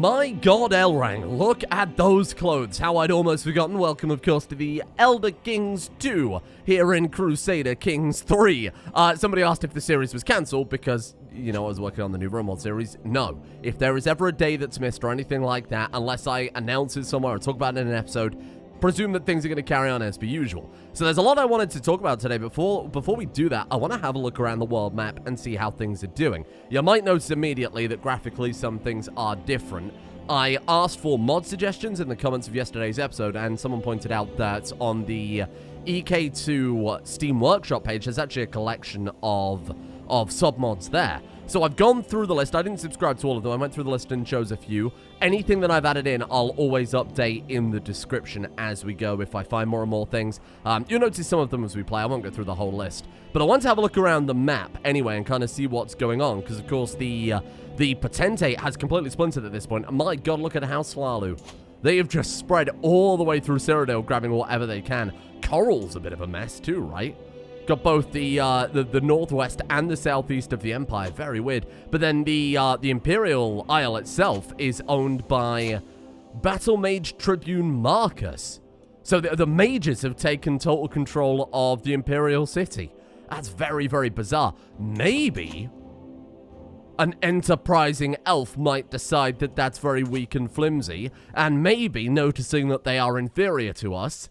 My god, Elrang, look at those clothes. How I'd almost forgotten. Welcome, of course, to the Elder Kings 2 here in Crusader Kings 3. Somebody asked if the series was cancelled because, you know, I was working on the new RuneWorld series. No. If there is ever a day that's missed or anything like that, unless I announce it somewhere or talk about it in an episode, presume that things are going to carry on as per usual. So there's a lot I wanted to talk about today. Before we do that, I want to have a look around the world map and see how things are doing. You might notice immediately that graphically some things are different. I asked for mod suggestions in the comments of yesterday's episode, and someone pointed out that on the EK2 Steam Workshop page, there's actually a collection of submods there. So I've gone through the list. I didn't subscribe to all of them. I went through the list and chose a few. Anything that I've added in, I'll always update in the description as we go if I find more and more things. You'll notice some of them as we play. I won't go through the whole list. But I want to have a look around the map anyway and kind of see what's going on. Because, of course, the Potentate has completely splintered at this point. And my god, look at House Slalu. They have just spread all the way through Cyrodiil, grabbing whatever they can. Coral's a bit of a mess too, right? Got both the northwest and the southeast of the Empire. Very weird. But then the Imperial Isle itself is owned by Battle Mage Tribune Marcus. So the mages have taken total control of the Imperial city. That's very, very bizarre. Maybe an enterprising elf might decide that that's very weak and flimsy, and maybe noticing that they are inferior to us,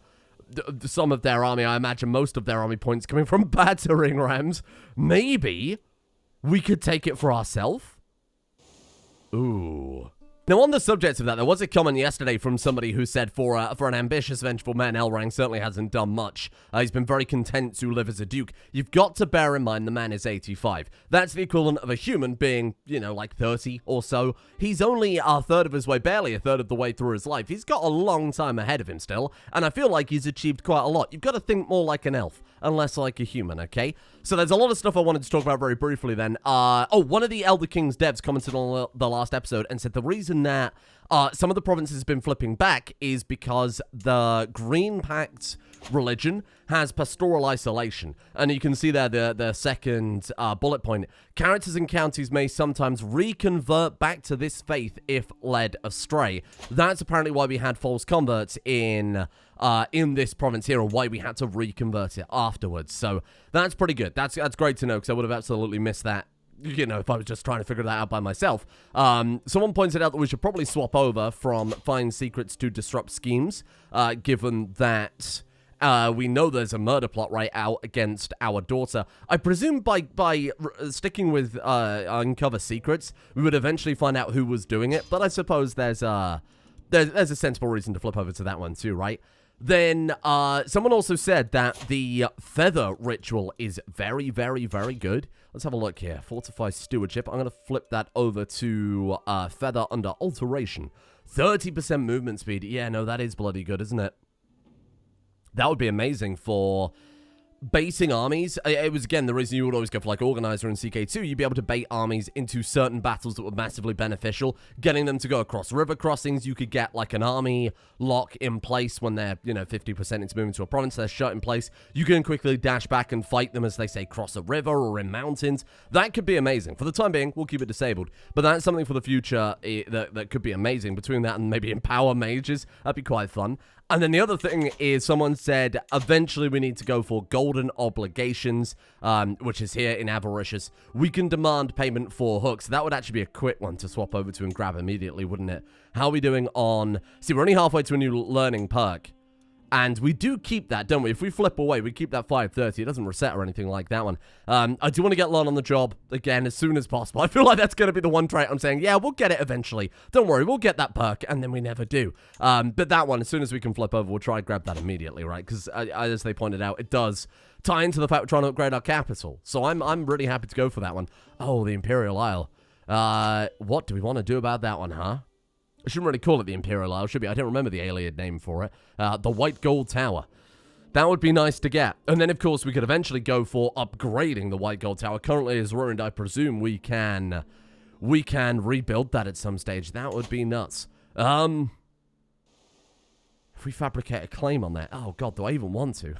some of their army, I imagine most of their army points coming from battering rams, maybe we could take it for ourselves? Ooh. Now, on the subject of that, there was a comment yesterday from somebody who said for an ambitious, vengeful man, Elrang certainly hasn't done much. He's been very content to live as a duke. You've got to bear in mind the man is 85. That's the equivalent of a human being, you know, like 30 or so. He's only a third of his way, barely a third of the way through his life. He's got a long time ahead of him still, and I feel like he's achieved quite a lot. You've got to think more like an elf and less like a human, okay? So there's a lot of stuff I wanted to talk about very briefly then. One of the Elder Kings devs commented on the last episode and said the reason that some of the provinces have been flipping back is because the Green Pact religion has pastoral isolation. And you can see there the second bullet point. Characters and counties may sometimes reconvert back to this faith if led astray. That's apparently why we had false converts in this province here, and why we had to reconvert it afterwards. So that's pretty good. That's great to know, because I would have absolutely missed that, you know, if I was just trying to figure that out by myself. Someone pointed out that we should probably swap over from find secrets to disrupt schemes, given that we know there's a murder plot right out against our daughter. I presume by sticking with uncover secrets, we would eventually find out who was doing it, but I suppose there's a sensible reason to flip over to that one too, right? Then, someone also said that the feather ritual is very, very, very good. Let's have a look here. Fortify Stewardship. I'm going to flip that over to feather under alteration. 30% movement speed. Yeah, no, that is bloody good, isn't it? That would be amazing for basing armies. It was, again, the reason you would always go for, like, Organizer and CK2. You'd be able to bait armies into certain battles that were massively beneficial. Getting them to go across river crossings. You could get, like, an army lock in place when they're, you know, 50% into moving to a province. They're shut in place. You can quickly dash back and fight them as they, say, cross a river or in mountains. That could be amazing. For the time being, we'll keep it disabled. But that's something for the future that could be amazing. Between that and maybe empower mages, that'd be quite fun. And then the other thing is someone said eventually we need to go for golden obligations, which is here in Avaricious. We can demand payment for hooks. That would actually be a quick one to swap over to and grab immediately, wouldn't it? How are we doing on... See, we're only halfway to a new learning perk. And we do keep that, don't we? If we flip away, we keep that 530. It doesn't reset or anything like that one. I do want to get Learn on the job, again, as soon as possible. I feel like that's going to be the one trait I'm saying, yeah, we'll get it eventually. Don't worry, we'll get that perk, and then we never do. But that one, as soon as we can flip over, we'll try and grab that immediately, right? Because, as they pointed out, it does tie into the fact we're trying to upgrade our capital. So I'm really happy to go for that one. Oh, the Imperial Isle. What do we want to do about that one, huh? I shouldn't really call it the Imperial Isle, should be? I don't remember the Ayleid name for it. The White Gold Tower. That would be nice to get. And then, of course, we could eventually go for upgrading the White Gold Tower. Currently is ruined. I presume we can rebuild that at some stage. That would be nuts. If we fabricate a claim on that. Oh, God, do I even want to?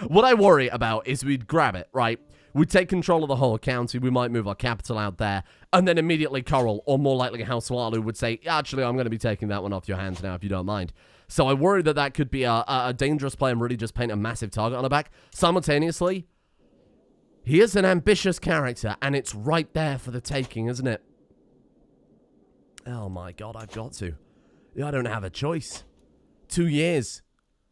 What I worry about is we'd grab it, right? We take control of the whole county. We might move our capital out there. And then immediately Coral, or more likely House Walu, would say, actually, I'm going to be taking that one off your hands now if you don't mind. So I worry that that could be a dangerous play and really just paint a massive target on her back. Simultaneously, he is an ambitious character, and it's right there for the taking, isn't it? Oh my god, I've got to. I don't have a choice. 2 years.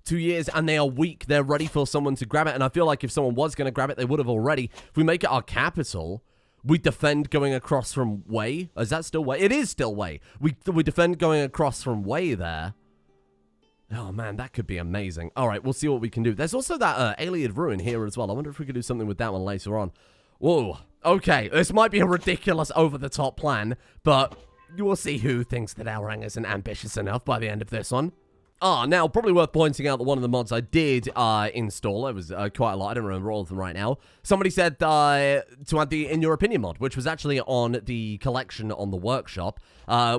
2 years, and they are weak. They're ready for someone to grab it, and I feel like if someone was going to grab it, they would have already. If we make it our capital, we defend going across from Way. Is that still Way? It is still Way. We defend going across from Way there. Oh, man, that could be amazing. All right, we'll see what we can do. There's also that Ayleid ruin here as well. I wonder if we could do something with that one later on. Whoa. Okay, this might be a ridiculous over-the-top plan, but you will see who thinks that Elrang isn't ambitious enough by the end of this one. Now, probably worth pointing out that one of the mods I did install, it was quite a lot, I don't remember all of them right now. Somebody said to add the In Your Opinion mod, which was actually on the collection on the workshop.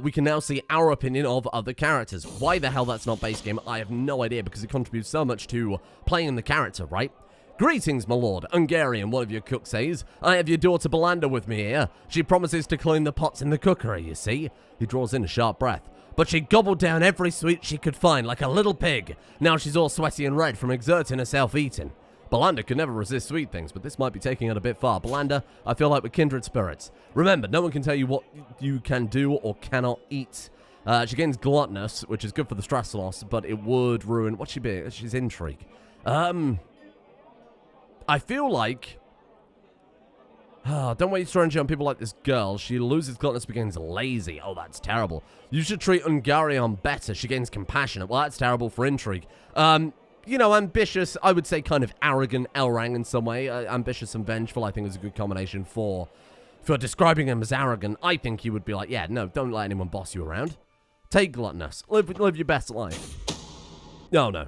We can now see our opinion of other characters. Why the hell that's not base game, I have no idea, because it contributes so much to playing the character, right? Greetings, my lord. Hungarian, one of your cooks says. I have your daughter Belinda with me here. She promises to clean the pots in the cookery, you see. He draws in a sharp breath. But she gobbled down every sweet she could find like a little pig. Now she's all sweaty and red from exerting herself eating. Belinda could never resist sweet things, but this might be taking it a bit far. Belinda, I feel like we're kindred spirits. Remember, no one can tell you what you can do or cannot eat. She gains gluttonous, which is good for the stress loss, but it would ruin... What's she be? She's intrigue. I feel like... don't waste your energy on people like this girl. She loses gluttonous, begins lazy. Oh, that's terrible. You should treat Hungarian better. She gains compassionate. Well, that's terrible for intrigue. You know, ambitious, I would say kind of arrogant Elrang in some way. Ambitious and vengeful, I think, is a good combination for describing him as arrogant. I think he would be like, yeah, no, don't let anyone boss you around. Take gluttonous. Live your best life. Oh, no.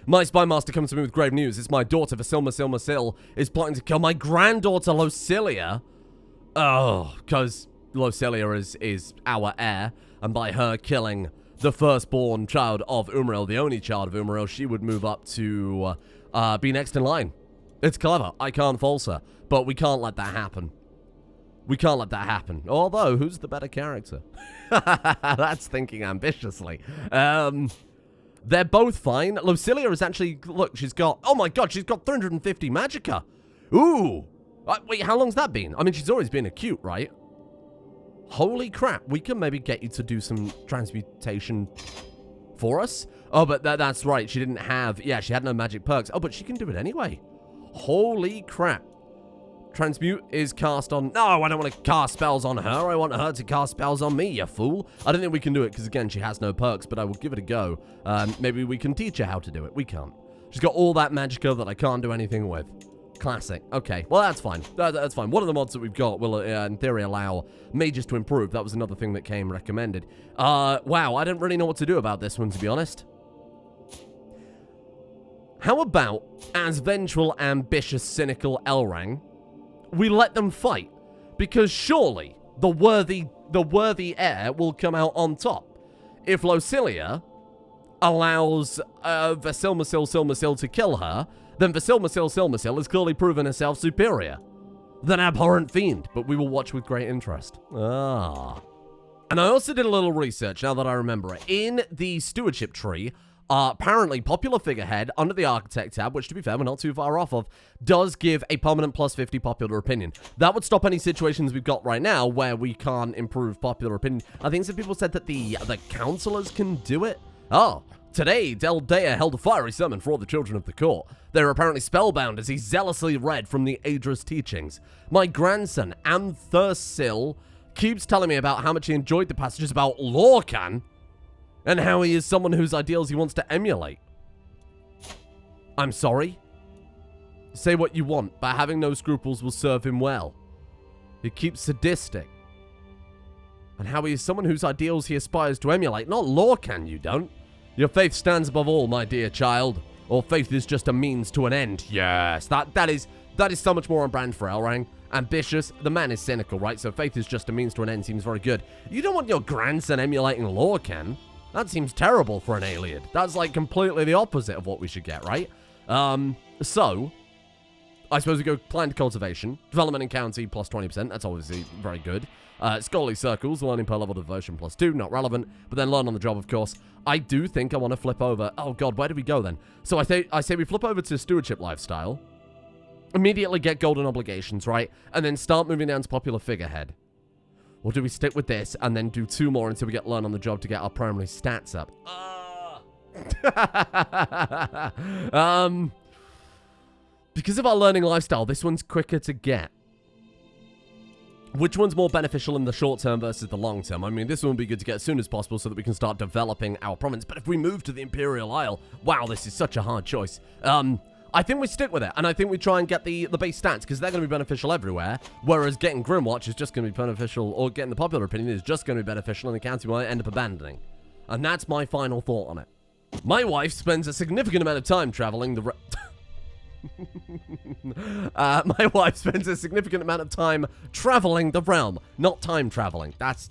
My spy master comes to me with grave news. It's my daughter, Vasil is plotting to kill my granddaughter, Locilia. Oh, because Locilia is our heir, and by her killing the firstborn child of Umriel, the only child of Umriel, she would move up to be next in line. It's clever. I can't false her, but we can't let that happen. We can't let that happen. Although, who's the better character? That's thinking ambitiously. They're both fine. Locilia is actually... Look, she's got... Oh my god, she's got 350 magicka. Ooh. Wait, how long's that been? I mean, she's always been acute, right? Holy crap. We can maybe get you to do some transmutation for us. Oh, but that's right. She didn't have... Yeah, she had no magic perks. Oh, but she can do it anyway. Holy crap. Transmute is cast on... No, I don't want to cast spells on her. I want her to cast spells on me, you fool. I don't think we can do it because, again, she has no perks, but I will give it a go. Maybe we can teach her how to do it. We can't. She's got all that magicka that I can't do anything with. Classic. Okay, well, that's fine. That's fine. One of the mods that we've got will, in theory, allow mages to improve. That was another thing that came recommended. Wow, I don't really know what to do about this one, to be honest. How about, as vengeful, ambitious, cynical Elrang... we let them fight, because surely the worthy heir will come out on top. If Locilia allows Vasil to kill her, then Vasil has clearly proven herself superior. Than abhorrent fiend, but we will watch with great interest. And I also did a little research, now that I remember it. In the stewardship tree, apparently, popular figurehead under the architect tab, which to be fair, we're not too far off of, does give a permanent plus 50 popular opinion. That would stop any situations we've got right now where we can't improve popular opinion. I think some people said that the counselors can do it. Oh, today, Del Dea held a fiery sermon for all the children of the court. They were apparently spellbound as he zealously read from the Aedra's teachings. My grandson, Amthursil, keeps telling me about how much he enjoyed the passages about Lorcan, and how he is someone whose ideals he wants to emulate. I'm sorry? Say what you want, but having no scruples will serve him well. He keeps sadistic. And how he is someone whose ideals he aspires to emulate. Not Lorcan, you don't. Your faith stands above all, my dear child. Or faith is just a means to an end. Yes, that is so much more on brand for Elrang. Ambitious. The man is cynical, right? So faith is just a means to an end seems very good. You don't want your grandson emulating Lorcan. That seems terrible for an Ayleid. That's like completely the opposite of what we should get, right? So, I suppose we go planned cultivation. Development in county plus 20%. That's obviously very good. Scholarly circles, learning per level devotion plus 2. Not relevant. But then learn on the job, of course. I do think I want to flip over. Oh, God, where do we go then? So I say we flip over to stewardship lifestyle. Immediately get golden obligations, right? And then start moving down to popular figurehead. Or do we stick with this and then do 2 more until we get learn on the job to get our primary stats up? Because of our learning lifestyle, this one's quicker to get. Which one's more beneficial in the short term versus the long term? I mean, this one would be good to get as soon as possible so that we can start developing our province. But if we move to the Imperial Isle, wow, this is such a hard choice. I think we stick with it, and I think we try and get the base stats, because they're going to be beneficial everywhere, whereas getting Grimwatch is just going to be beneficial, or getting the popular opinion is just going to be beneficial, and the county might end up abandoning. And that's my final thought on it. My wife spends a significant amount of time traveling the... my wife spends a significant amount of time traveling the realm, not time traveling. That's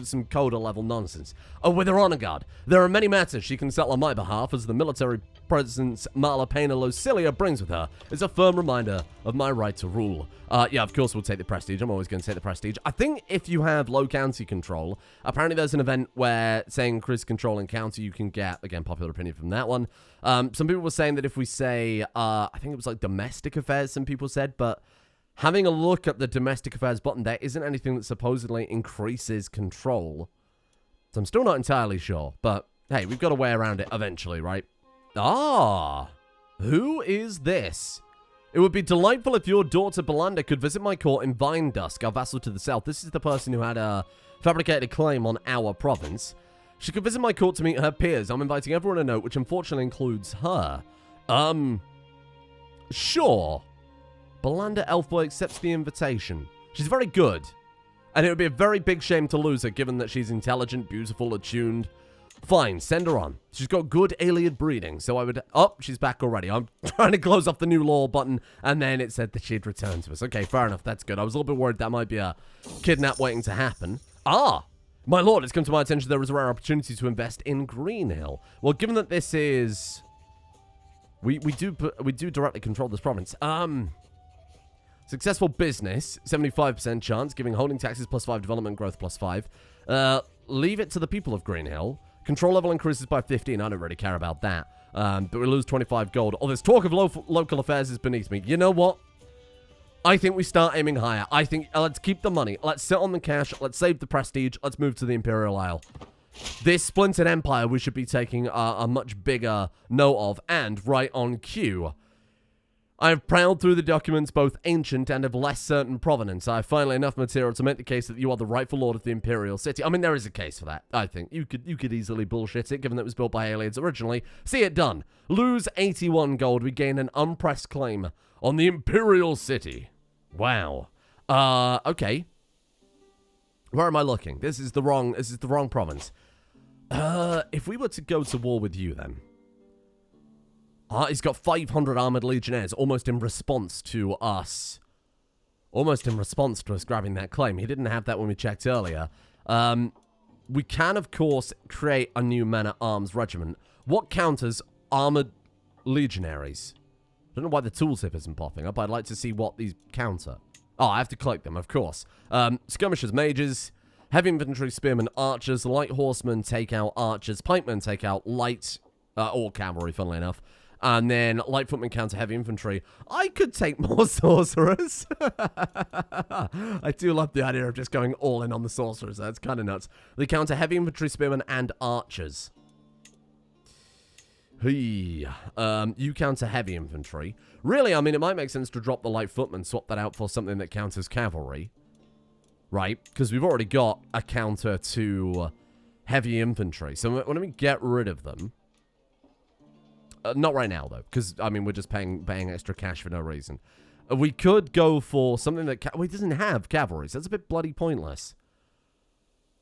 some Coda level nonsense. Oh, with her honor guard, there are many matters she can settle on my behalf, as the military presence Malapena Locilia brings with her is a firm reminder of my right to rule. Yeah, of course we'll take the prestige. I'm always going to take the prestige. I think if you have low county control, apparently there's an event where saying increase control in county, you can get, again, popular opinion from that one. Some people were saying that if we say, I think it was like domestic affairs, some people said, but having a look at the domestic affairs button, there isn't anything that supposedly increases control. So I'm still not entirely sure, but hey, we've got a way around it eventually, right? Ah, who is this? It would be delightful if your daughter Belinda could visit my court in Vine Dusk, our vassal to the south. This is the person who had a fabricated claim on our province. She could visit my court to meet her peers. I'm inviting everyone a note, which unfortunately includes her. Sure. Belinda Elfboy accepts the invitation. She's very good. And it would be a very big shame to lose her, given that she's intelligent, beautiful, attuned. Fine, send her on. She's got good Ayleid breeding, so I would... Oh, she's back already. I'm trying to close off the new law button, and then it said that she'd return to us. Okay, fair enough. That's good. I was a little bit worried that might be a kidnap waiting to happen. Ah! My lord, it's come to my attention there is a rare opportunity to invest in Greenhill. Well, given that this is... We do directly control this province. Successful business, 75% chance, giving holding taxes +5, development growth +5. Leave it to the people of Greenhill. Control level increases by 15. I don't really care about that. But we lose 25 gold. Oh, this talk of local affairs is beneath me. You know what? I think we start aiming higher. I think let's keep the money. Let's sit on the cash. Let's save the prestige. Let's move to the Imperial Isle. This splintered empire we should be taking a much bigger note of. And right on cue. I have prowled through the documents, both ancient and of less certain provenance. I have finally enough material to make the case that you are the rightful lord of the Imperial City. I mean, there is a case for that, I think. You could easily bullshit it, given that it was built by Ayleids originally. See it done. Lose 81 gold. We gain an unpressed claim on the Imperial City. Wow. Okay. Where am I looking? This is the wrong province. If we were to go to war with you, then... he's got 500 armored legionnaires, almost in response to us. Almost in response to us grabbing that claim. He didn't have that when we checked earlier. We can, of course, create a new man-at-arms regiment. What counters armored legionaries? I don't know why the tooltip isn't popping up. I'd like to see what these counter. Oh, I have to collect them, of course. Skirmishers, mages, heavy infantry, spearmen, archers, light horsemen take out archers, pikemen take out light, or cavalry, funnily enough. And then light footmen counter heavy infantry. I could take more sorcerers. I do love the idea of just going all in on the sorcerers. That's kind of nuts. They counter heavy infantry, spearmen, and archers. You counter heavy infantry. Really, I mean, it might make sense to drop the light footmen, swap that out for something that counters cavalry. Right? Because we've already got a counter to heavy infantry. So why don't we get rid of them? Not right now, though, because, I mean, we're just paying extra cash for no reason. We could go for something that... Well, he doesn't have cavalry, so that's a bit bloody pointless.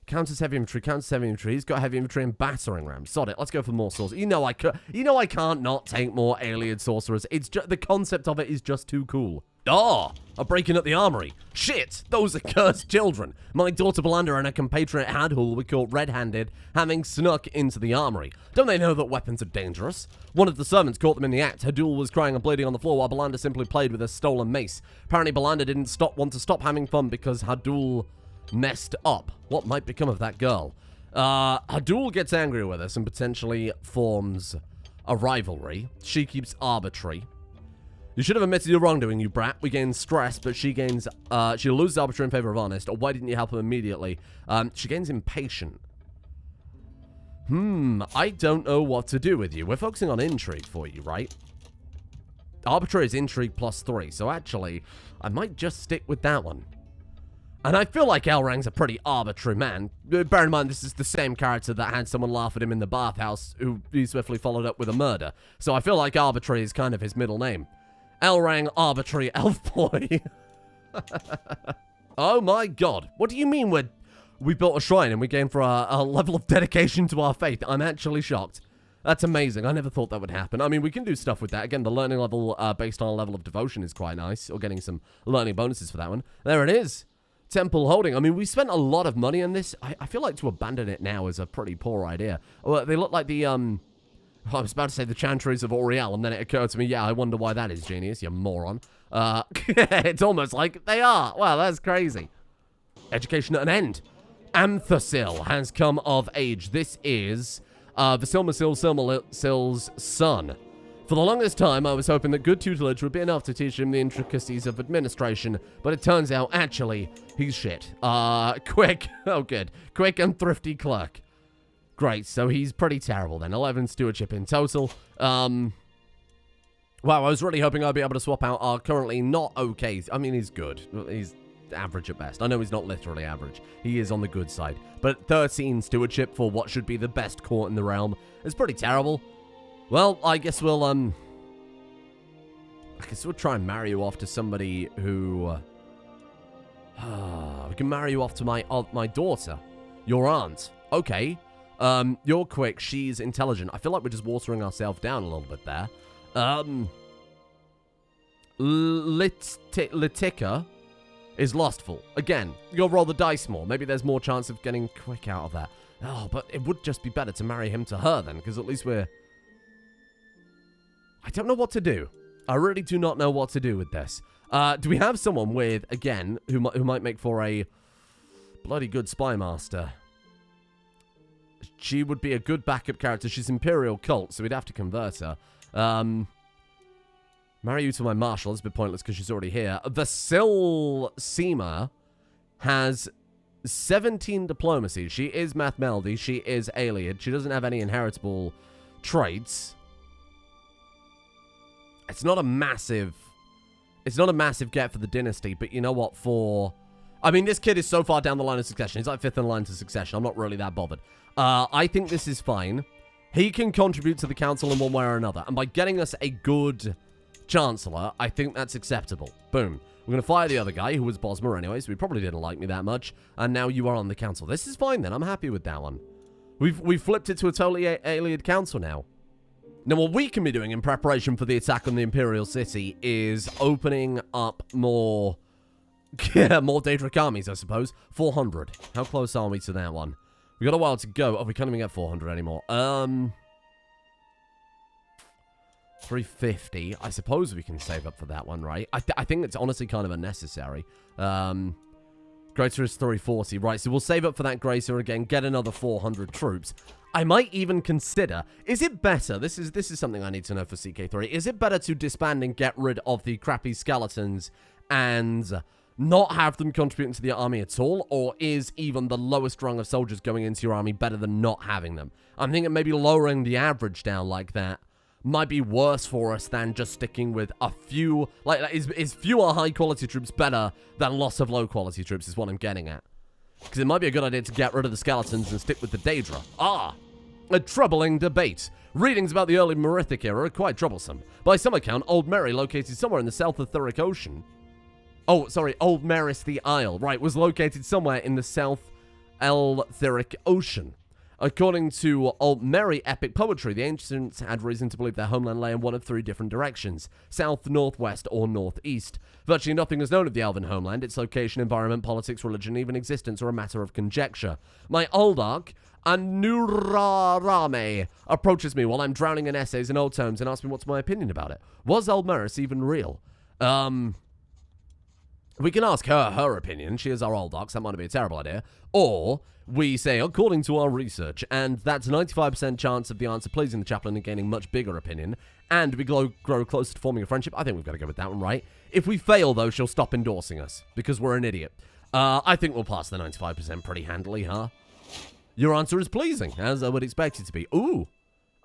Counters heavy infantry, counters heavy infantry. He's got heavy infantry and battering rams. Sod it, let's go for more sorcerers. You know I can't not take more Ayleid sorcerers. It's just... The concept of it is just too cool. Oh, are breaking up the armory. Shit, those are cursed children. My daughter Belinda and her compatriot Hadhul were caught red-handed, having snuck into the armory. Don't they know that weapons are dangerous? One of the servants caught them in the act. Hadhul was crying and bleeding on the floor while Belinda simply played with a stolen mace. Apparently Belinda didn't want to stop having fun because Hadhul messed up. What might become of that girl? Hadhul gets angry with us and potentially forms a rivalry. She keeps arbitrary. You should have admitted your wrongdoing, you brat. We gain stress, but she loses arbitrary in favor of honest. Or why didn't you help her immediately? She gains impatient. I don't know what to do with you. We're focusing on intrigue for you, right? Arbitrary is intrigue +3, so actually, I might just stick with that one. And I feel like Elrang's a pretty arbitrary man. Bear in mind, this is the same character that had someone laugh at him in the bathhouse, who he swiftly followed up with a murder. So I feel like arbitrary is kind of his middle name. Elrang, arbitrary elf boy. Oh my god. What do you mean we built a shrine and we gained for a level of dedication to our faith? I'm actually shocked. That's amazing. I never thought that would happen. I mean, we can do stuff with that. Again, the learning level based on a level of devotion is quite nice. Or getting some learning bonuses for that one. There it is. Temple holding. I mean, we spent a lot of money on this. I feel like to abandon it now is a pretty poor idea. Well, they look like the, I was about to say the Chantries of Oriel, and then it occurred to me, yeah, I wonder why that is, genius, you moron. It's almost like they are. Wow, that's crazy. Education at an end. Anthasil has come of age. This is Silmarill's son. For the longest time, I was hoping that good tutelage would be enough to teach him the intricacies of administration, but it turns out, actually, he's shit. Quick. Oh, good. Quick and thrifty clerk. Great, so he's pretty terrible then. 11 stewardship in total. Wow, I was really hoping I'd be able to swap out our currently not okay. I mean, he's good. He's average at best. I know he's not literally average. He is on the good side. But 13 stewardship for what should be the best court in the realm is pretty terrible. Well, I guess we'll try and marry you off to somebody who... we can marry you off to my daughter. Your aunt. Okay. You're quick, she's intelligent. I feel like we're just watering ourselves down a little bit there. Litika is lustful. Again, you'll roll the dice more. Maybe there's more chance of getting quick out of that. Oh, but it would just be better to marry him to her then, because at least we're... I don't know what to do. I really do not know what to do with this. Do we have someone with, again, who might make for a bloody good spy master? She would be a good backup character. She's Imperial cult, so we'd have to convert her. Marry you to my marshal. It's a bit pointless because she's already here. Vasil Seema has 17 diplomacy. She is Math Melody. She is Ayleid. She doesn't have any inheritable traits. It's not a massive get for the dynasty, but you know what, I mean, this kid is so far down the line of succession. He's like 5th in line to succession. I'm not really that bothered. I think this is fine. He can contribute to the council in one way or another. And by getting us a good chancellor, I think that's acceptable. Boom. We're going to fire the other guy, who was Bosmer anyway, so he probably didn't like me that much. And now you are on the council. This is fine then. I'm happy with that one. We've flipped it to a totally Ayleid council now. Now, what we can be doing in preparation for the attack on the Imperial city is opening up more... more Daedric armies, I suppose. 400. How close are we to that one? We got a while to go. Oh, we can't even get 400 anymore. 350. I suppose we can save up for that one, right? I think it's honestly kind of unnecessary. Greater is 340. Right, so we'll save up for that Greater again. Get another 400 troops. I might even consider, is it better, this is something I need to know for CK3, is it better to disband and get rid of the crappy skeletons and not have them contributing to the army at all, or is even the lowest rung of soldiers going into your army better than not having them? I'm thinking maybe lowering the average down like that might be worse for us than just sticking with a few, like, is fewer high-quality troops better than loss of low-quality troops is what I'm getting at. Because it might be a good idea to get rid of the skeletons and stick with the Daedra. A troubling debate. Readings about the early Merithic era are quite troublesome. By some account, Old Mary, located somewhere in the South Etheric Ocean... Oh, sorry, Old Maris the Isle. Right, was located somewhere in the South Etheric Ocean. According to Old Merry epic poetry, the ancients had reason to believe their homeland lay in one of 3 different directions: south, northwest, or northeast. Virtually nothing is known of the elven homeland. Its location, environment, politics, religion, even existence are a matter of conjecture. My Oldark, Anurarame, approaches me while I'm drowning in essays and old tomes and asks me what's my opinion about it. Was Elmeris even real? We can ask her opinion. She is our Oldark, so that might be a terrible idea. Or we say, according to our research, and that's 95% chance of the answer pleasing the chaplain and gaining much bigger opinion, and we grow closer to forming a friendship. I think we've got to go with that one, right? If we fail, though, she'll stop endorsing us, because we're an idiot. I think we'll pass the 95% pretty handily, huh? Your answer is pleasing, as I would expect it to be. Ooh.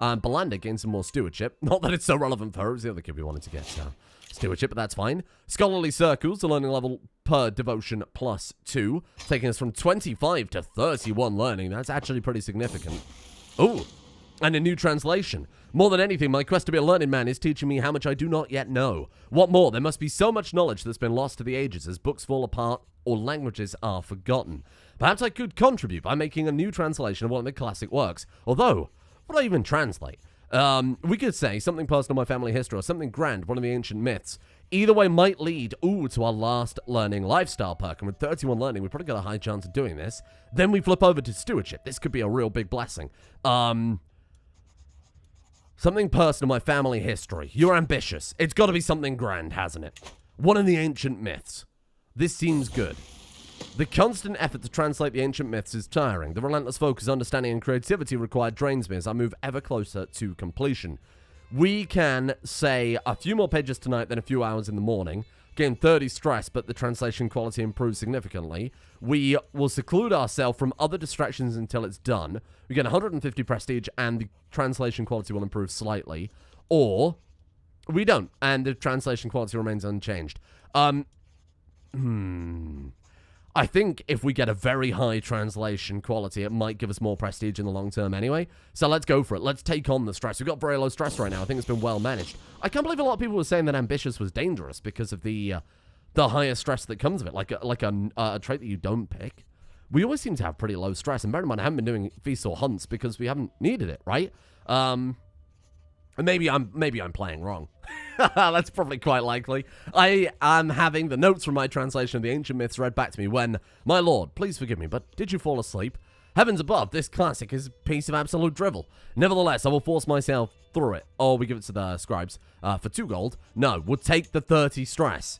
Belinda gained some more stewardship. Not that it's so relevant for her. It was the other kid we wanted to get, so stewardship, but that's fine. Scholarly circles, the learning level per devotion +2, taking us from 25 to 31 learning. That's actually pretty significant. Ooh. And a new translation. More than anything, my quest to be a learned man is teaching me how much I do not yet know. What more? There must be so much knowledge that's been lost to the ages as books fall apart or languages are forgotten. Perhaps I could contribute by making a new translation of one of the classic works. Although, what do I even translate? We could say something personal, my family history, or something grand, one of the ancient myths. Either way might lead, to our last learning lifestyle perk. And with 31 learning, we've probably got a high chance of doing this. Then we flip over to stewardship. This could be a real big blessing. Something personal, my family history. You're ambitious. It's got to be something grand, hasn't it? One of the ancient myths. This seems good. The constant effort to translate the ancient myths is tiring. The relentless focus, understanding, and creativity required drains me as I move ever closer to completion. We can say a few more pages tonight than a few hours in the morning. Gain 30 stress, but the translation quality improves significantly. We will seclude ourselves from other distractions until it's done. We get 150 prestige, and the translation quality will improve slightly. Or we don't, and the translation quality remains unchanged. I think if we get a very high translation quality, it might give us more prestige in the long term anyway. So let's go for it. Let's take on the stress. We've got very low stress right now. I think it's been well managed. I can't believe a lot of people were saying that ambitious was dangerous because of the higher stress that comes of it, like a trait that you don't pick. We always seem to have pretty low stress, and bear in mind, I haven't been doing feasts or hunts because we haven't needed it, right? Maybe I'm playing wrong. That's probably quite likely. I am having the notes from my translation of the ancient myths read back to me when, my lord, please forgive me, but did you fall asleep? Heavens above, this classic is a piece of absolute drivel. Nevertheless, I will force myself through it. Or we give it to the scribes for 2 gold. No, we'll take the 30 stress.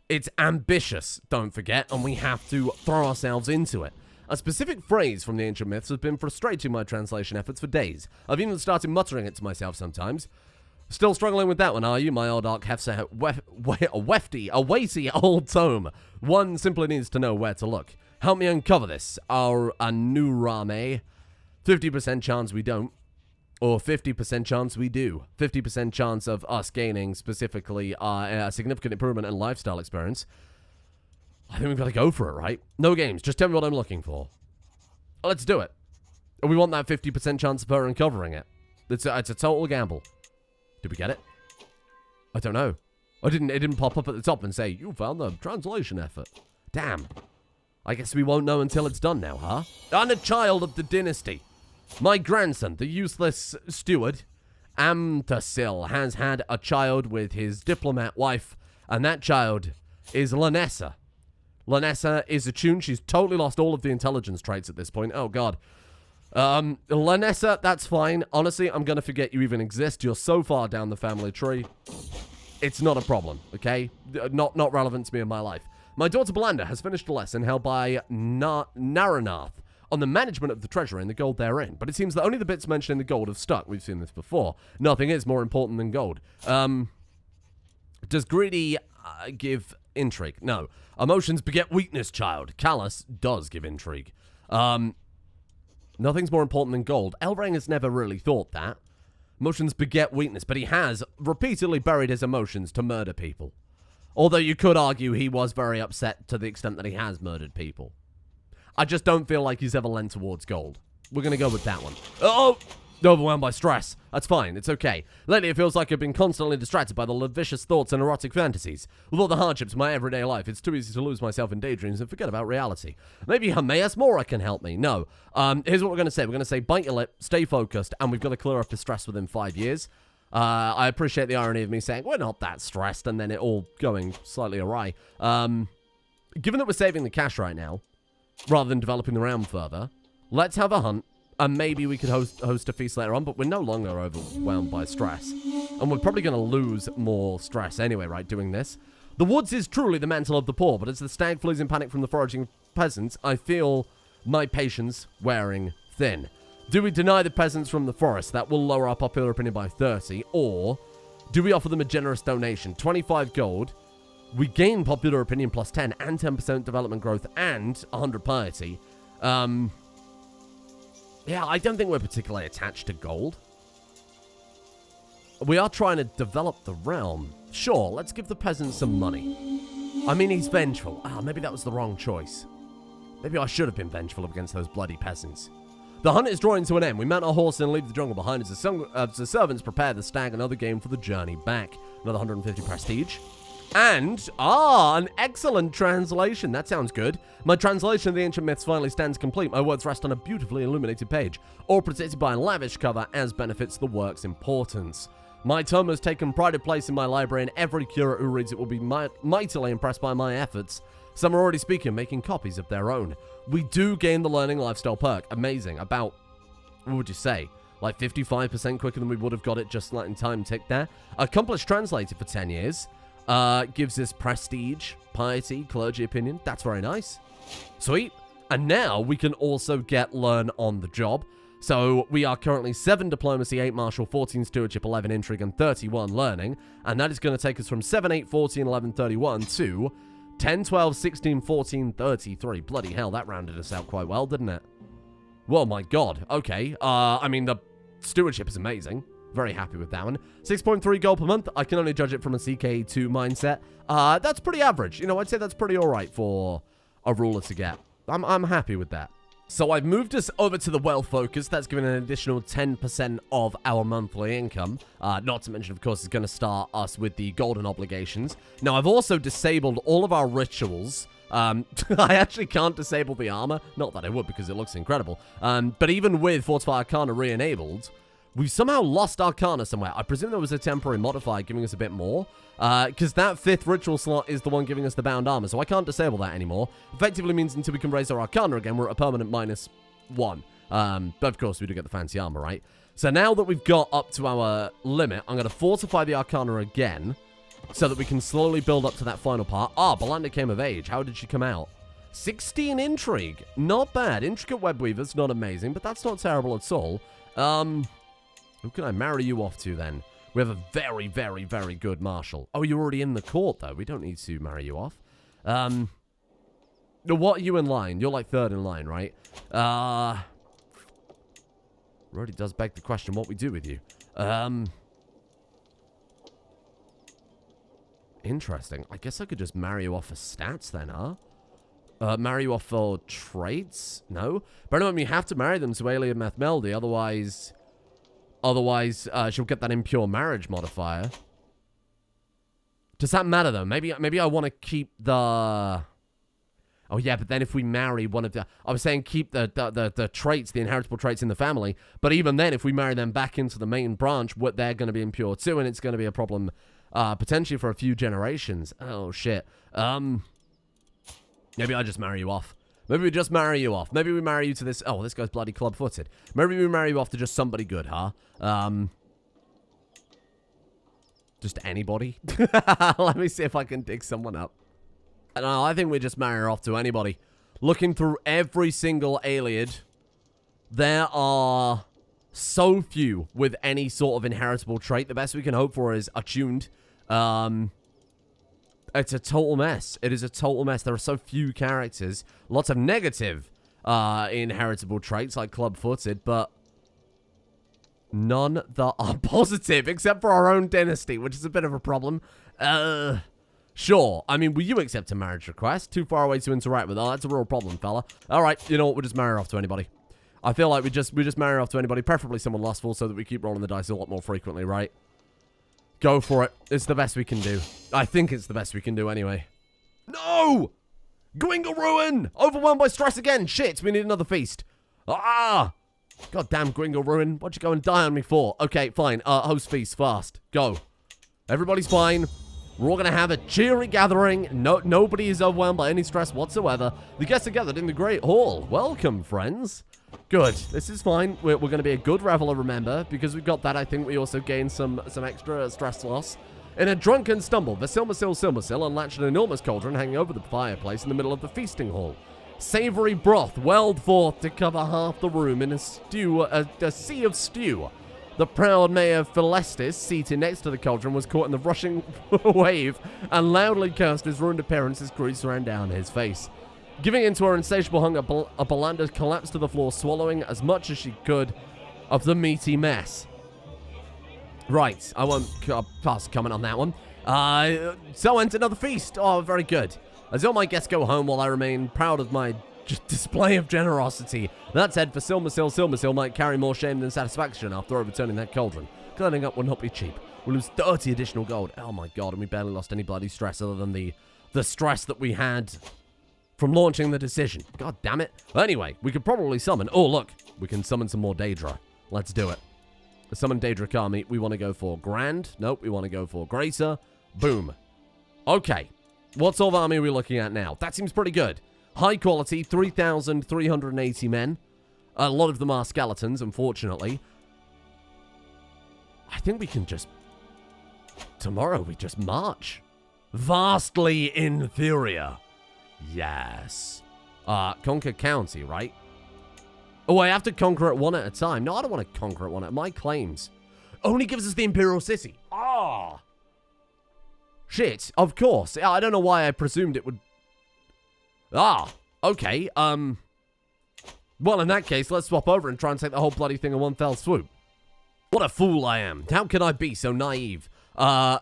It's ambitious, don't forget, and we have to throw ourselves into it. A specific phrase from the ancient myths has been frustrating my translation efforts for days. I've even started muttering it to myself sometimes. Still struggling with that one, are you? My old arc hefty, a weighty old tome. One simply needs to know where to look. Help me uncover this. Our Anurame. 50% chance we don't. Or 50% chance we do. 50% chance of us gaining specifically a significant improvement in lifestyle experience. I think we've got to go for it, right? No games. Just tell me what I'm looking for. Let's do it. We want that 50% chance of her uncovering it. It's a total gamble. Did we get it? I don't know. It didn't pop up at the top and say, you found the translation effort. Damn. I guess we won't know until it's done now, huh? I'm a child of the dynasty. My grandson, the useless steward, Amtasil, has had a child with his diplomat wife, and that child is Lanessa. Lanessa is attuned. She's totally lost all of the intelligence traits at this point. Oh, God. Lanessa, that's fine. Honestly, I'm going to forget you even exist. You're so far down the family tree. It's not a problem, okay? Not relevant to me in my life. My daughter Belinda has finished a lesson held by Naranath on the management of the treasury and the gold therein. But it seems that only the bits mentioned in the gold have stuck. We've seen this before. Nothing is more important than gold. Does greedy give intrigue? No. Emotions beget weakness, child. Callous does give intrigue. Nothing's more important than gold. Elrang has never really thought that. Emotions beget weakness, but he has repeatedly buried his emotions to murder people. Although you could argue he was very upset to the extent that he has murdered people. I just don't feel like he's ever lent towards gold. We're going to go with that one. Oh! Overwhelmed by stress. That's fine. It's okay. Lately, it feels like I've been constantly distracted by the lascivious thoughts and erotic fantasies. With all the hardships of my everyday life, it's too easy to lose myself in daydreams and forget about reality. Maybe Hermaeus Mora can help me. No. Here's what we're going to say. We're going to say, bite your lip, stay focused, and we've got to clear up the stress within 5 years. I appreciate the irony of me saying, we're not that stressed, and then it all going slightly awry. Given that we're saving the cash right now, rather than developing the realm further, let's have a hunt. And maybe we could host a feast later on, but we're no longer overwhelmed by stress. And we're probably going to lose more stress anyway, right, doing this. The woods is truly the mantle of the poor, but as the stag flees in panic from the foraging peasants, I feel my patience wearing thin. Do we deny the peasants from the forest? That will lower our popular opinion by 30. Or do we offer them a generous donation? 25 gold. We gain popular opinion plus 10 and 10% development growth and 100 piety. Yeah, I don't think we're particularly attached to gold. We are trying to develop the realm. Sure, let's give the peasants some money. I mean, he's vengeful. Maybe that was the wrong choice. Maybe I should have been vengeful against those bloody peasants. The hunt is drawing to an end. We mount our horse and leave the jungle behind as the servants prepare the stag another game for the journey back. Another 150 prestige. And, an excellent translation. That sounds good. My translation of the ancient myths finally stands complete. My words rest on a beautifully illuminated page, all protected by a lavish cover as benefits the work's importance. My tome has taken pride of place in my library, and every curate who reads it will be mightily impressed by my efforts. Some are already speaking, making copies of their own. We do gain the learning lifestyle perk. Amazing. About, what would you say? Like 55% quicker than we would have got it just letting time tick there. Accomplished translator for 10 years. Gives us prestige, piety, clergy opinion. That's very nice. Sweet. And now we can also get learn on the job. So we are currently 7 diplomacy, 8 martial, 14 stewardship, 11 intrigue, and 31 learning. And that is going to take us from 7, 8, 14, 11, 31 to 10, 12, 16, 14, 33. Bloody hell, that rounded us out quite well, didn't it? Well, my God. Okay. I mean, the stewardship is amazing. Very happy with that one. 6.3 gold per month. I can only judge it from a EK2 mindset. That's pretty average. You know, I'd say that's pretty alright for a ruler to get. I'm happy with that. So I've moved us over to the wealth focus. That's given an additional 10% of our monthly income. Not to mention, of course, it's going to start us with the golden obligations. Now, I've also disabled all of our rituals. I actually can't disable the armor. Not that I would, because it looks incredible. But even with Fortify Arcana re-enabled, we've somehow lost Arcana somewhere. I presume there was a temporary modifier giving us a bit more. Because that 5th ritual slot is the one giving us the bound armor, so I can't disable that anymore. Effectively means until we can raise our Arcana again, we're at a permanent -1. But of course, we do get the fancy armor, right? So now that we've got up to our limit, I'm going to fortify the Arcana again, so that we can slowly build up to that final part. Belinda came of age. How did she come out? 16 intrigue. Not bad. Intricate web weavers, not amazing, but that's not terrible at all. Who can I marry you off to, then? We have a very, very, very good marshal. Oh, you're already in the court, though. We don't need to marry you off. What are you in line? You're like 3rd in line, right? Really does beg the question what we do with you. Interesting. I guess I could just marry you off for stats, then, huh? Marry you off for traits? No? But anyway, you have to marry them to Ayleid Methmeldi, Otherwise, she'll get that impure marriage modifier. Does that matter, though? Maybe I want to keep the... Oh, yeah, but then if we marry one of the... I was saying keep the traits, the inheritable traits in the family. But even then, if we marry them back into the main branch, they're going to be impure, too, and it's going to be a problem, potentially for a few generations. Oh, shit. Maybe I just marry you off. Maybe we just marry you off. Maybe we marry you to this... Oh, this guy's bloody club-footed. Maybe we marry you off to just somebody good, huh? Just anybody? Let me see if I can dig someone up. No, I think we just marry her off to anybody. Looking through every single Ayleid, there are so few with any sort of inheritable trait. The best we can hope for is attuned. It's a total mess. It is a total mess. There are so few characters. Lots of negative inheritable traits like club-footed, but none that are positive, except for our own dynasty, which is a bit of a problem. Sure. I mean, will you accept a marriage request? Too far away to interact with. Oh, that's a real problem, fella. All right, you know what? We'll just marry her off to anybody. I feel like we just marry her off to anybody, preferably someone lustful, so that we keep rolling the dice a lot more frequently, right? Go for it. It's the best we can do. I think it's the best we can do anyway. No! Gwingle Ruin! Overwhelmed by stress again. Shit, we need another feast. Ah! Goddamn Gwingle Ruin. What'd you go and die on me for? Okay, fine. Host feast, fast. Go. Everybody's fine. We're all going to have a cheery gathering. Nobody is overwhelmed by any stress whatsoever. The guests are gathered in the Great Hall. Welcome, friends. Good. This is fine. We're going to be a good reveler, remember. Because we've got that, I think we also gain some extra stress loss. In a drunken stumble, Silmasil unlatched an enormous cauldron hanging over the fireplace in the middle of the feasting hall. Savory broth welled forth to cover half the room in a sea of stew. The proud mayor Philestis, seated next to the cauldron, was caught in the rushing wave and loudly cursed his ruined appearance as grease ran down his face. Giving in to her insatiable hunger, Belinda collapsed to the floor, swallowing as much as she could of the meaty mess. Right, I won't pass comment on that one. So ends another feast. Oh, very good. As all my guests go home while I remain proud of my display of generosity. That said, for Silmasil might carry more shame than satisfaction after overturning that cauldron. Cleaning up will not be cheap. We'll lose 30 additional gold. Oh my god, and we barely lost any bloody stress other than the stress that we had from launching the decision. God damn it. Anyway, we could probably summon... Oh, look. We can summon some more Daedra. Let's do it. Summon Daedra Kami. We want to go for Grand. Nope, we want to go for Gracer. Boom. Okay. What sort of army are we looking at now? That seems pretty good. High quality, 3,380 men. A lot of them are skeletons, unfortunately. I think we can just... Tomorrow we just march. Vastly inferior. Yes. Conquer county, right? Oh, I have to conquer it one at a time. No, I don't want to conquer it one at my claims. Only gives us the Imperial city. Ah. Shit, of course. I don't know why I presumed it would... Ah, okay. Well, in that case, let's swap over and try and take the whole bloody thing in one fell swoop. What a fool I am. How can I be so naive? How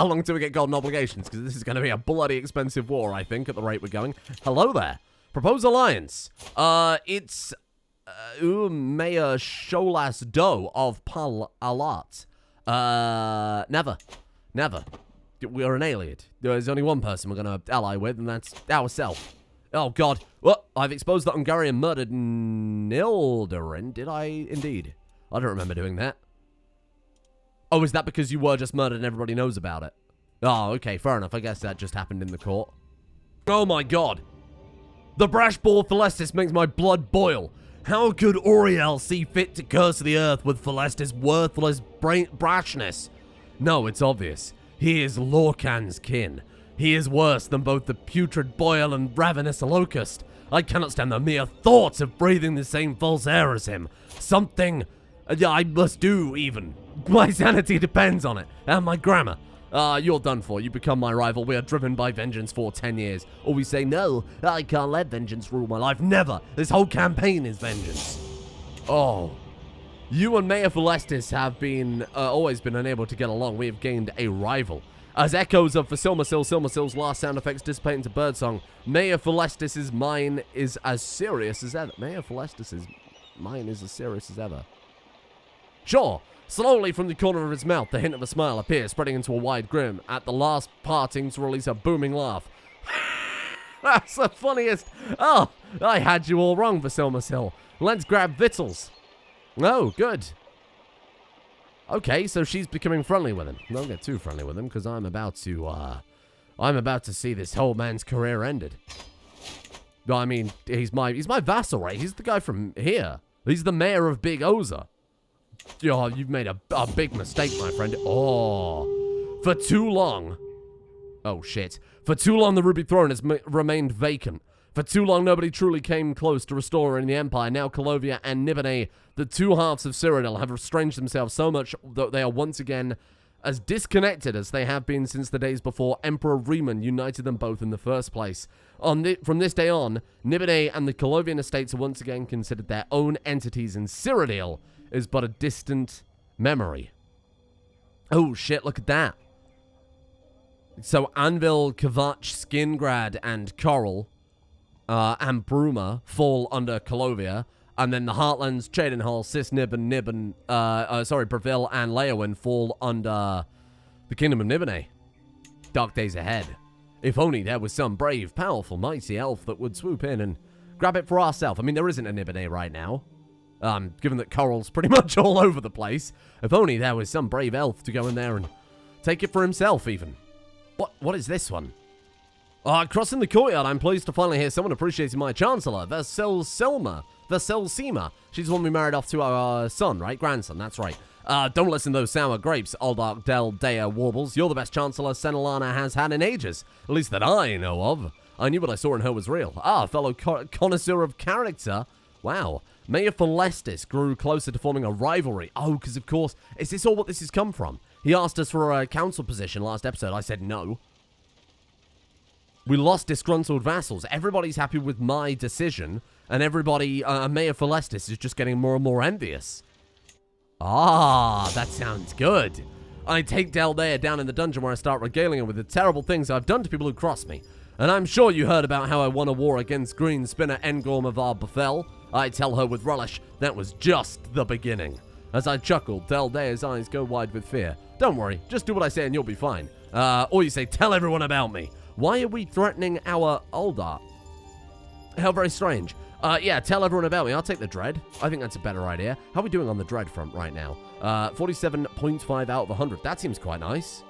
long till we get golden obligations? Because this is going to be a bloody expensive war, I think, at the rate we're going. Hello there. Propose alliance. It's... Mayor Sholas Do of Pal Alat. Never. We're an Ayleid. There's only one person we're going to ally with, and that's ourselves. Oh, God. Well, I've exposed that Hungarian murdered Nildarin. Did I? Indeed. I don't remember doing that. Oh, is that because you were just murdered and everybody knows about it? Oh, okay. Fair enough. I guess that just happened in the court. Oh, my God. The brash ball Philestis makes my blood boil. How could Auriel see fit to curse the earth with Philestis' worthless brashness? No, it's obvious. He is Lorcan's kin. He is worse than both the putrid boil and ravenous locust. I cannot stand the mere thoughts of breathing the same false air as him. Something I must do, even. My sanity depends on it, and my grammar. You're done for. You become my rival. We are driven by vengeance for 10 years. Or we say, no, I can't let vengeance rule my life. Never. This whole campaign is vengeance. Oh. You and Mayor Philestis have been, always been unable to get along. We have gained a rival. As echoes of Silmasil's last sound effects dissipate into birdsong, Mayor Philestis' mine is as serious as ever. Mayor Philestis' mine is as serious as ever. Sure. Slowly from the corner of his mouth, the hint of a smile appears, spreading into a wide grin, at the last parting to release a booming laugh. That's the funniest. Oh, I had you all wrong, Silmasil. Let's grab victuals. Oh, good. Okay, so she's becoming friendly with him. Don't get too friendly with him, because I'm about to see this whole man's career ended. I mean, he's my vassal, right? He's the guy from here. He's the mayor of Big Oza. Oh, you've made a big mistake, my friend. Oh. For too long. Oh, shit. For too long, the Ruby Throne has remained vacant. For too long, nobody truly came close to restoring the Empire. Now, Calovia and Nibene, the two halves of Cyrodiil, have estranged themselves so much that they are once again as disconnected as they have been since the days before Emperor Riemann united them both in the first place. From this day on, Nibene and the Calovian estates are once again considered their own entities, and Cyrodiil is but a distant memory. Oh, shit, look at that. So, Anvil, Kvatch, Skingrad, and Coral, and Bruma fall under Calovia, And then the Heartlands, Cheydinhal, Sisnib, and Breville and Leowyn fall under the Kingdom of Nibene. Dark days ahead. If only there was some brave, powerful, mighty elf that would swoop in and grab it for ourselves. I mean, there isn't a Nibene right now. Given that Coral's pretty much all over the place. If only there was some brave elf to go in there and take it for himself, even. What is this one? Crossing the courtyard, I'm pleased to finally hear someone appreciating my Chancellor, Veselseema. She's the one we married off to our son, right? Grandson, that's right. Don't listen to those sour grapes, Aldark Del Dea Warbles. You're the best Chancellor Senelana has had in ages. At least that I know of. I knew what I saw in her was real. Fellow connoisseur of character. Wow. Mayor Celestis grew closer to forming a rivalry. Oh, because of course, is this all what this has come from? He asked us for a council position last episode. I said no. We lost disgruntled vassals. Everybody's happy with my decision, and everybody, Mayor Celestis is just getting more and more envious. That sounds good. I take Daldea down in the dungeon where I start regaling her with the terrible things I've done to people who cross me. And I'm sure you heard about how I won a war against Green Spinner Engorm of Arbethel. I tell her with relish, that was just the beginning. As I chuckle, Daldea's eyes go wide with fear. Don't worry, just do what I say and you'll be fine. Or you say, tell everyone about me. Why are we threatening our Aldar? How very strange. Yeah, tell everyone about me. I'll take the dread. I think that's a better idea. How are we doing on the dread front right now? 47.5 out of 100. That seems quite nice.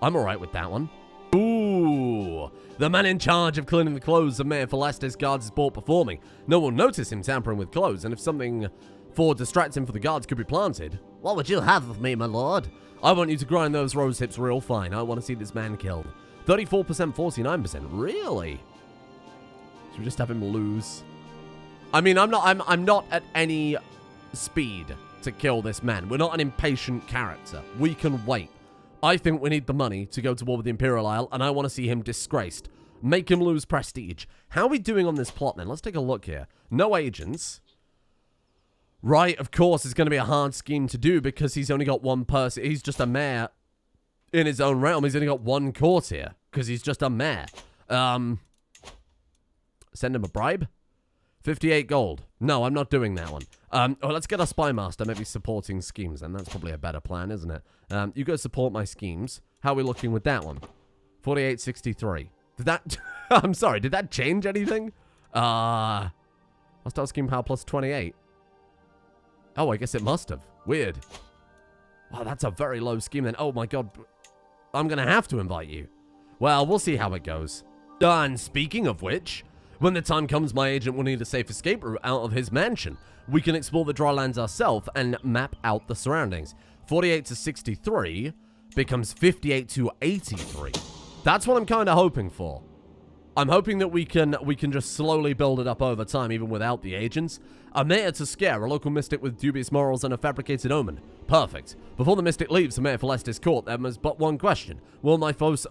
I'm alright with that one. Ooh, the man in charge of cleaning the clothes of Mayor Celestis guards is brought before me. No one will notice him tampering with clothes, and if something for distracting for the guards could be planted. What would you have of me, my lord? I want you to grind those rose hips real fine. I want to see this man killed. 34%, 49%. Really? Should we just have him lose? I mean, I'm not at any speed to kill this man. We're not an impatient character. We can wait. I think we need the money to go to war with the Imperial Isle, and I want to see him disgraced. Make him lose prestige. How are we doing on this plot, then? Let's take a look here. No agents. Right, of course, it's going to be a hard scheme to do because he's only got one person. He's just a mayor in his own realm. He's only got one courtier because he's just a mayor. Send him a bribe? 58 gold. No, I'm not doing that one. Let's get a spy master, maybe supporting schemes, and that's probably a better plan, isn't it? You go support my schemes. How are we looking with that one? 48.63. Did that... I'm sorry, did that change anything? I'll start scheme power plus 28. Oh, I guess it must have. Weird. Wow, that's a very low scheme then. Oh my god. I'm gonna have to invite you. Well, we'll see how it goes. And speaking of which... when the time comes, my agent will need a safe escape route out of his mansion. We can explore the drylands ourselves and map out the surroundings. 48 to 63 becomes 58 to 83. That's what I'm kind of hoping for. I'm hoping that we can just slowly build it up over time, even without the agents. A mayor to scare, a local mystic with dubious morals and a fabricated omen. Perfect. Before the mystic leaves the Mayor Celestis court, there is but one question. Will my false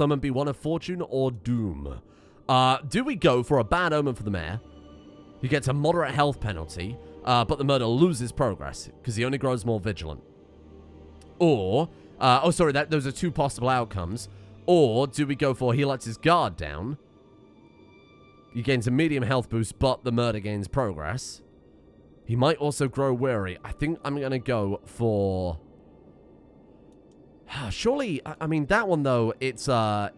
omen be one of fortune or doom? Do we go for a bad omen for the mayor? He gets a moderate health penalty, but the murder loses progress, because he only grows more vigilant. Or, those are two possible outcomes. Or, do we go for he lets his guard down? He gains a medium health boost, but the murder gains progress. He might also grow weary. I think I'm going to go for... surely, I mean, that one, though, it's a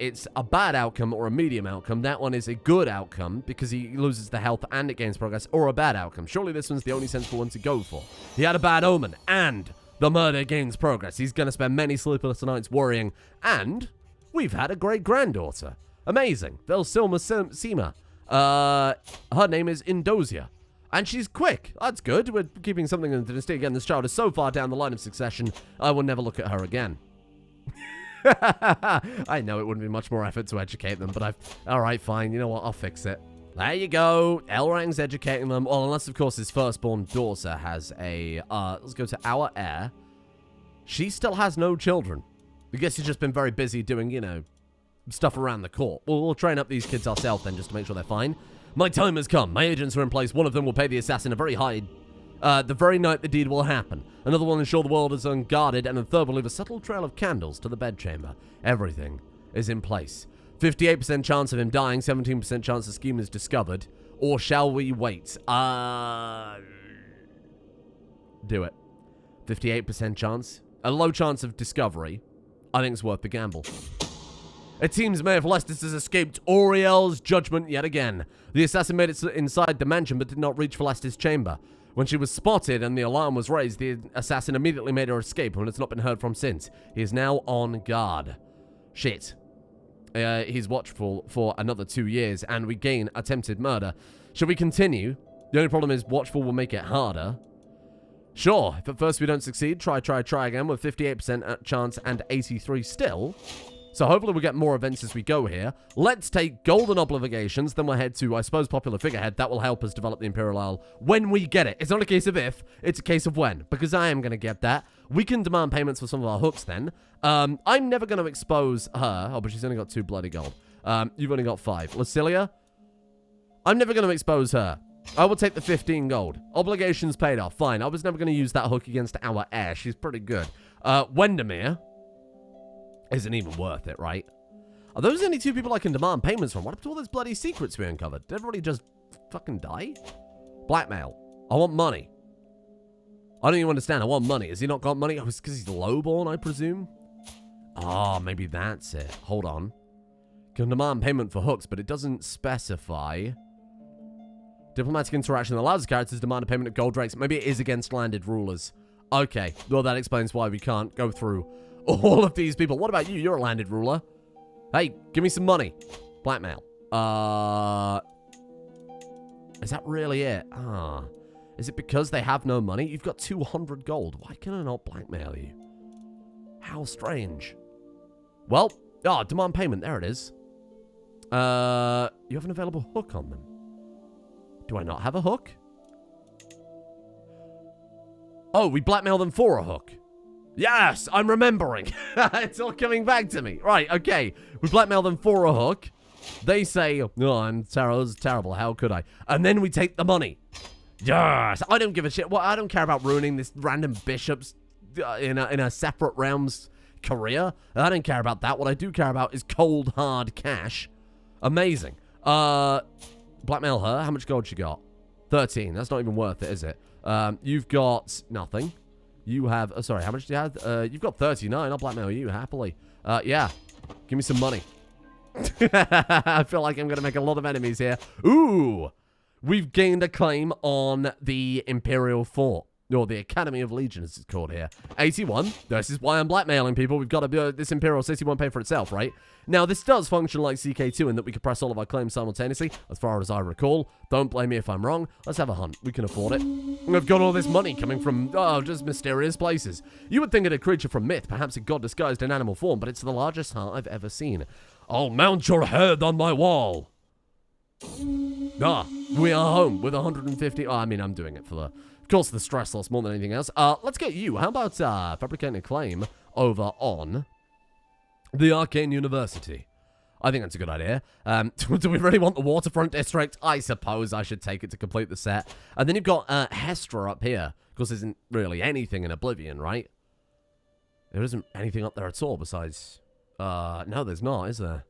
bad outcome or a medium outcome. That one is a good outcome because he loses the health and it gains progress, or a bad outcome. Surely this one's the only sensible one to go for. He had a bad omen, and the murder gains progress. He's going to spend many sleepless nights worrying, and we've had a great-granddaughter. Amazing. Veselseema. Her name is Indosia. And she's quick. That's good. We're keeping something in the dynasty. Again, this child is so far down the line of succession, I will never look at her again. I know it wouldn't be much more effort to educate them, but alright, fine. You know what? I'll fix it. There you go. Elrang's educating them. Well, unless, of course, his firstborn daughter has a... let's go to our heir. She still has no children. I guess he's just been very busy doing, you know, stuff around the court. We'll train up these kids ourselves then, just to make sure they're fine. My time has come. My agents are in place. One of them will pay the assassin a very high... the very night the deed will happen. Another will ensure the world is unguarded, and a third will leave a subtle trail of candles to the bedchamber. Everything is in place. 58% chance of him dying, 17% chance the scheme is discovered. or shall we wait? Do it. 58% chance. A low chance of discovery. I think it's worth the gamble. It seems Mayor Celestis has escaped Auriel's judgment yet again. The assassin made it inside the mansion but did not reach Celestis' chamber. When she was spotted and the alarm was raised, the assassin immediately made her escape and has not been heard from since. He is now on guard. Shit. He's watchful for another 2 years and we gain attempted murder. Should we continue? The only problem is watchful will make it harder. Sure, if at first we don't succeed, try again with 58% chance and 83 still. So hopefully we'll get more events as we go here. Let's take Golden Obligations, then we'll head to, I suppose, Popular Figurehead. That will help us develop the Imperial Isle when we get it. It's not a case of if, it's a case of when, because I am going to get that. We can demand payments for some of our hooks then. I'm never going to expose her. Oh, but she's only got 2 bloody gold. You've only got 5. Lucilia? I'm never going to expose her. I will take the 15 gold. Obligations paid off. Fine. I was never going to use that hook against our heir. She's pretty good. Wendemir isn't even worth it, right? Are those the only 2 people I can demand payments from? What happened to all those bloody secrets we uncovered? Did everybody just fucking die? Blackmail. I want money. I don't even understand. I want money. Has he not got money? Oh, it's because he's lowborn, I presume? Oh, maybe that's it. Hold on. Can demand payment for hooks, but it doesn't specify. Diplomatic interaction allows characters to demand a payment of gold drakes. Maybe it is against landed rulers. Okay. Well, that explains why we can't go through all of these people. What about you? You're a landed ruler. Hey, give me some money. Blackmail. Is that really it? Is it because they have no money? You've got 200 gold. Why can I not blackmail you? How strange. Well, demand payment. There it is. You have an available hook on them. Do I not have a hook? Oh, we blackmail them for a hook. Yes, I'm remembering. It's all coming back to me. Right, okay. We blackmail them for a hook. They say, I'm terrible. How could I? And then we take the money. Yes, I don't give a shit. Well, I don't care about ruining this random bishop's in a separate realm's career. I don't care about that. What I do care about is cold, hard cash. Amazing. Blackmail her. How much gold she got? 13. That's not even worth it, is it? You've got nothing. You have... sorry, how much do you have? You've got 39. I'll blackmail you happily. Yeah. Give me some money. I feel like I'm going to make a lot of enemies here. Ooh! We've gained a claim on the Imperial Fort. Or the Academy of Legion, as it's called here. 81. This is why I'm blackmailing people. We've got to do this Imperial city won't pay for itself, right? Now, this does function like EK2 in that we can press all of our claims simultaneously, as far as I recall. Don't blame me if I'm wrong. Let's have a hunt. We can afford it. We've got all this money coming from, just mysterious places. You would think it a creature from myth, perhaps a god disguised in animal form, but it's the largest heart I've ever seen. I'll mount your head on my wall. We are home with 150. I mean, I'm doing it for the... Of course, the stress loss more than anything else. Let's get you. How about fabricating a claim over on the Arcane University? I think that's a good idea. Do we really want the Waterfront District? I suppose I should take it to complete the set. And then you've got Hestra up here. Of course, there isn't really anything in Oblivion, right? There isn't anything up there at all besides... no, there's not, is there?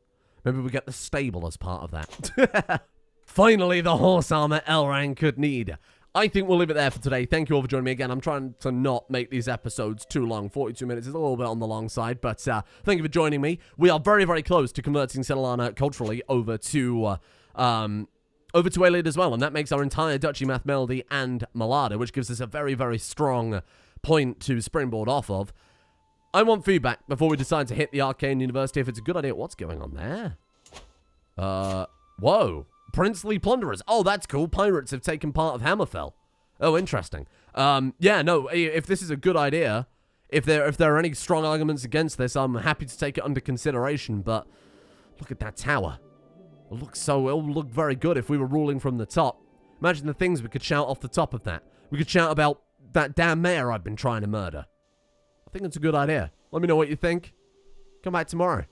Maybe we get the stable as part of that. Finally, the horse armor Elrang could need. I think we'll leave it there for today. Thank you all for joining me again. I'm trying to not make these episodes too long. 42 minutes is a little bit on the long side, but thank you for joining me. We are very, very close to converting Celana culturally over to Ayleid as well, and that makes our entire Duchy Math Melody and Malada, which gives us a very, very strong point to springboard off of. I want feedback before we decide to hit the Arcane University. If it's a good idea, what's going on there? Whoa. Princely Plunderers. Oh, that's cool. Pirates have taken part of Hammerfell. Oh, interesting. Yeah, no, if this is a good idea, if there are any strong arguments against this, I'm happy to take it under consideration, but look at that tower. It'll look very good if we were ruling from the top. Imagine the things we could shout off the top of that. We could shout about that damn mayor I've been trying to murder. I think it's a good idea. Let me know what you think. Come back tomorrow.